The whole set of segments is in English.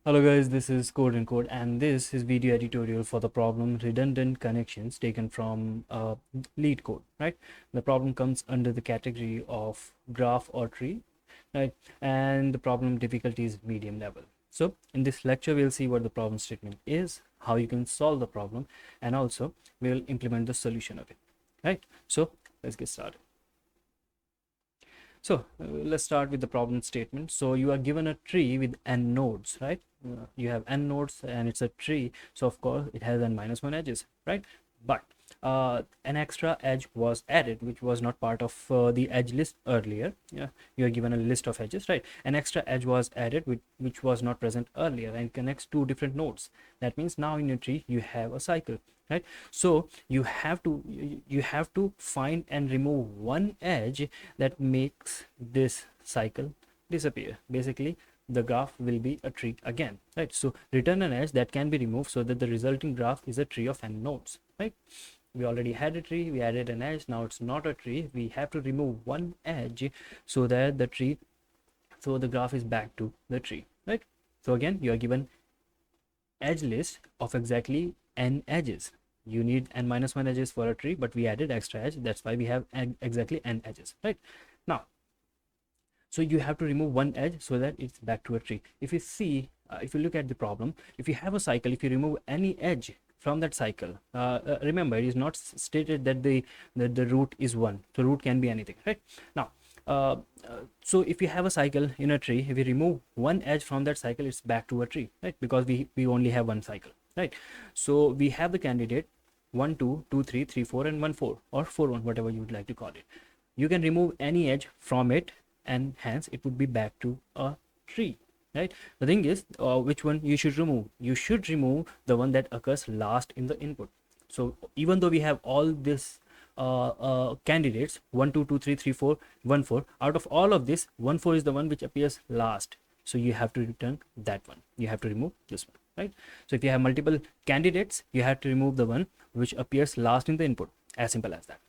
Hello guys, this is Code and Code, and this is video editorial for the problem redundant connections taken from LeetCode, right? The problem comes under the category of graph or tree, right? And the problem difficulty is medium level. So in this lecture, we'll see what the problem statement is, how you can solve the problem, and also we'll implement the solution of it, right? So let's get started. So let's start with the problem statement. So you are given a tree with n nodes, right? You have n nodes and it's a tree. So of course it has n minus 1 edges, right? But an extra edge was added, which was not part of the edge list earlier. Yeah, you are given a list of edges, right? An extra edge was added, which was not present earlier, and connects two different nodes. That means now in your tree you have a cycle, right? So you have to find and remove one edge that makes this cycle disappear. Basically the graph will be a tree again, right? So return an edge that can be removed so that the resulting graph is a tree of n nodes, right? We already had a tree, we added an edge, now it's not a tree. We have to remove one edge so that the graph is back to the tree, right? So again, you are given edge list of exactly n edges. You need n minus 1 edges for a tree, but we added extra edge, that's why we have exactly n edges, right? Now, so you have to remove one edge so that it's back to a tree. If you see, if you look at the problem, if you have a cycle, if you remove any edge from that cycle, remember it is not stated that the root is 1, so root can be anything, right? Now so if you have a cycle in a tree, if you remove one edge from that cycle, it's back to a tree, right? Because we only have one cycle, right? So we have the candidate 1 2 2 3 3 4 and 1 4, or 4 1, whatever you would like to call it. You can remove any edge from it and hence it would be back to a tree, right? The thing is, which one you should remove? You should remove the one that occurs last in the input. So even though we have all this candidates 1 2 2 3 3 4 1 4, out of all of this 1 4 is the one which appears last, so you have to return that one. You have to remove this one, right? So if you have multiple candidates, you have to remove the one which appears last in the input. As simple as that.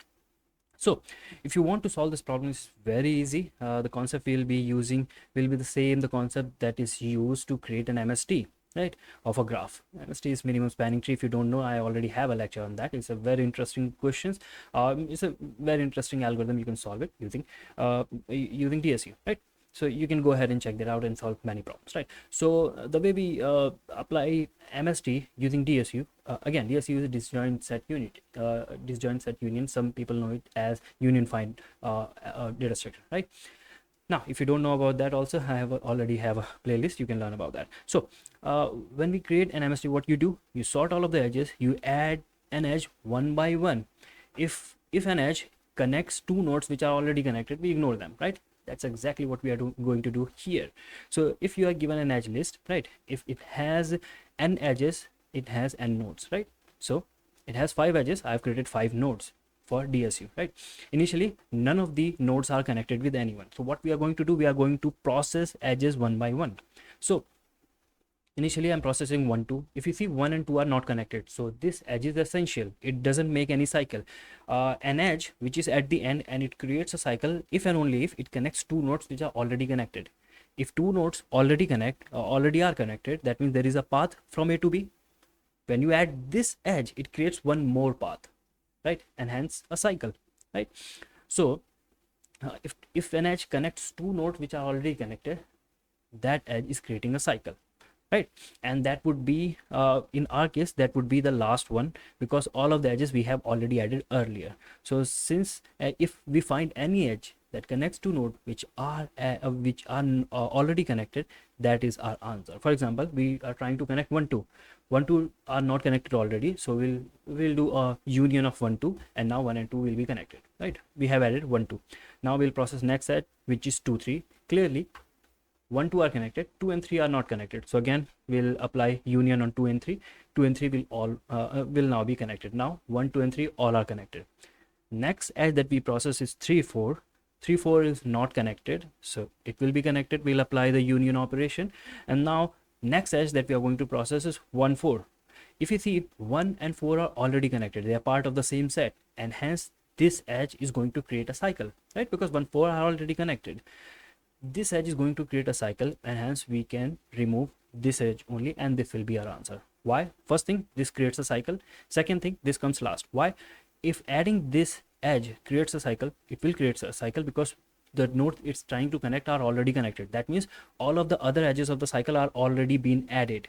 So if you want to solve this problem, it's very easy. The concept we'll be using will be the same, the concept that is used to create an MST, right, of a graph. MST is minimum spanning tree. If you don't know, I already have a lecture on that. It's a very interesting questions. It's a very interesting algorithm. You can solve it using DSU, right? So you can go ahead and check that out and solve many problems, right? So the way we apply MST using DSU, again, DSU is a disjoint set unit, disjoint set union. Some people know it as union find data structure, right? Now if you don't know about that, also I already have a playlist, you can learn about that. So when we create an MST, what you do, you sort all of the edges, you add an edge one by one. If an edge connects two nodes which are already connected, we ignore them, right? That's exactly what we are going to do here. So if you are given an edge list, right, if it has n edges, it has n nodes, right? So it has 5 edges. I've created 5 nodes for DSU, right? Initially none of the nodes are connected with anyone. So what we are going to do, we are going to process edges one by one. So initially I'm processing 1 2. If you see 1 and 2 are not connected, so this edge is essential, it doesn't make any cycle. An edge which is at the end and it creates a cycle if and only if it connects two nodes which are already connected. If two nodes already are connected, that means there is a path from A to B. When you add this edge, it creates one more path, right? And hence a cycle, right? So if an edge connects two nodes which are already connected, that edge is creating a cycle, right? And that would be in our case, that would be the last one, because all of the edges we have already added earlier. So since if we find any edge that connects to node which are already connected, that is our answer. For example, we are trying to connect 1 2. 1 2 are not connected already, so we'll do a union of 1 2, and now 1 and 2 will be connected, right? We have added 1 2. Now we'll process next edge, which is 2 3. Clearly 1 2 are connected, 2 and 3 are not connected, so again we'll apply union on 2 and 3. 2 and 3 will all will now be connected. Now 1 2 and 3 all are connected. Next edge that we process is 3 4. 3 4 is not connected, so it will be connected. We'll apply the union operation, and now next edge that we are going to process is 1 4. If you see, 1 and 4 are already connected, they are part of the same set, and hence this edge is going to create a cycle, right? Because 1 4 are already connected, this edge is going to create a cycle, and hence we can remove this edge only, and this will be our answer. Why? First thing, this creates a cycle. Second thing, this comes last. Why? If adding this edge creates a cycle, it will create a cycle because the node it's trying to connect are already connected. That means all of the other edges of the cycle are already been added.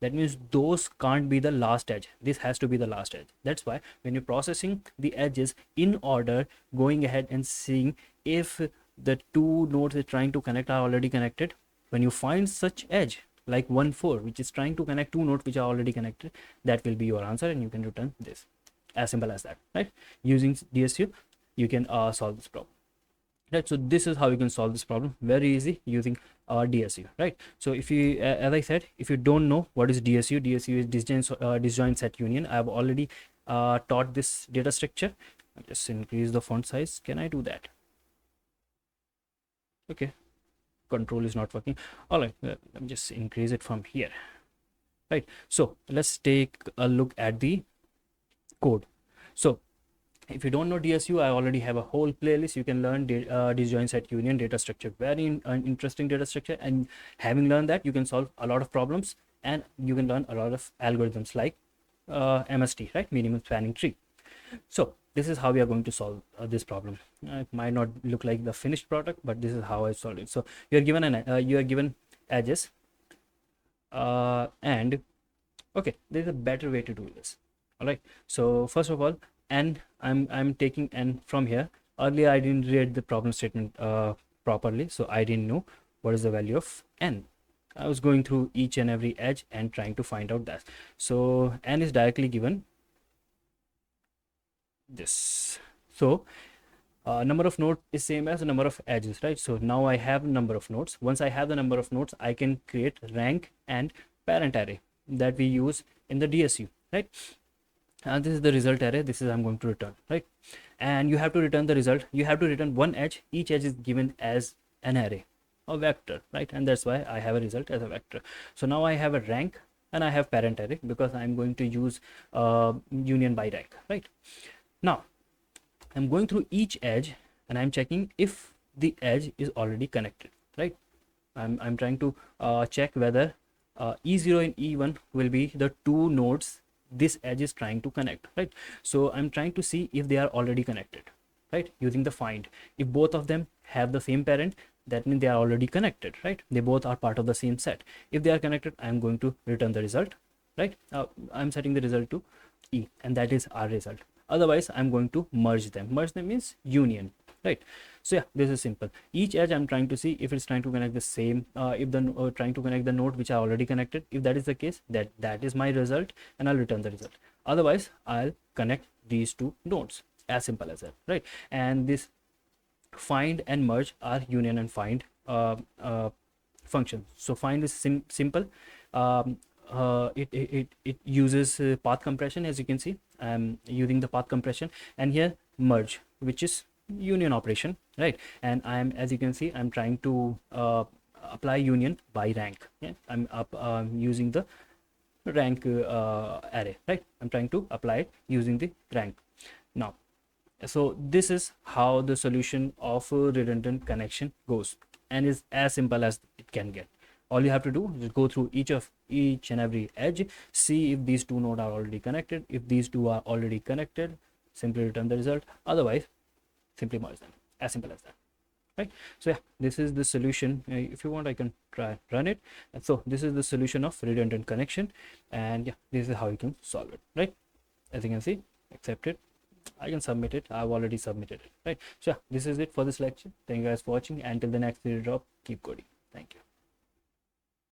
That means those can't be the last edge. This has to be the last edge. That's why when you're processing the edges in order, going ahead and seeing if the two nodes are trying to connect are already connected, when you find such edge like 1 4 which is trying to connect two nodes which are already connected, that will be your answer, and you can return this. As simple as that, right? Using DSU you can solve this problem, right? So this is how you can solve this problem, very easy, using DSU, right? So if you as I said, if you don't know what is DSU, DSU is disjoint set union. I have already taught this data structure. I'll just increase the font size. Can I do that? Okay, control is not working. All right, let me just increase it from here, right? So let's take a look at the code. So if you don't know DSU, I already have a whole playlist. You can learn disjoint set union data structure, very interesting data structure, and having learned that, you can solve a lot of problems, and you can learn a lot of algorithms like MST, right? Minimum spanning tree. So this is how we are going to solve this problem. It might not look like the finished product, but this is how I solved it. So you are given edges, and okay, there is a better way to do this. All right. So first of all, and I'm taking n from here. Earlier I didn't read the problem statement properly, so I didn't know what is the value of n. I was going through each and every edge and trying to find out that. So n is directly given this. So number of nodes is same as the number of edges, right? So now I have number of nodes. Once I have the number of nodes, I can create rank and parent array that we use in the DSU, right? And this is the result array. This is I'm going to return, right? And you have to return the result. You have to return one edge. Each edge is given as an array, a vector, right? And that's why I have a result as a vector. So now I have a rank and I have parent array because I'm going to use union by rank, right? Now I'm going through each edge and I'm checking if the edge is already connected, right? I'm trying to check whether E0 and E1 will be the two nodes this edge is trying to connect, right? So I'm trying to see if they are already connected, right? Using the find. If both of them have the same parent, that means they are already connected, right? They both are part of the same set. If they are connected, I'm going to return the result, right? I'm setting the result to E, and that is our result. Otherwise I'm going to merge them. Merge them means union, right? So yeah, this is simple. Each edge I'm trying to see if it's trying to connect the same, if the trying to connect the node which are already connected. If that is the case, that is my result, and I'll return the result. Otherwise I'll connect these two nodes. As simple as that, right? And this find and merge are union and find functions. So find is simple. It uses path compression, as you can see. I'm using the path compression, and here merge, which is union operation, right? And I'm, as you can see, I'm trying to apply union by rank. Yeah, I'm using the rank array, right? I'm trying to apply it using the rank. Now, so this is how the solution of a redundant connection goes, and is as simple as it can get. All you have to do is go through each and every edge, see if these two nodes are already connected. If these two are already connected, simply return the result. Otherwise, simply merge them. As simple as that, right? So yeah, this is the solution. If you want, I can try run it. And so this is the solution of redundant connection, and yeah, this is how you can solve it, right? As you can see, accept it. I can submit it. I've already submitted it, right? So yeah, this is it for this lecture. Thank you guys for watching. Until the next video drop, keep coding. Thank you.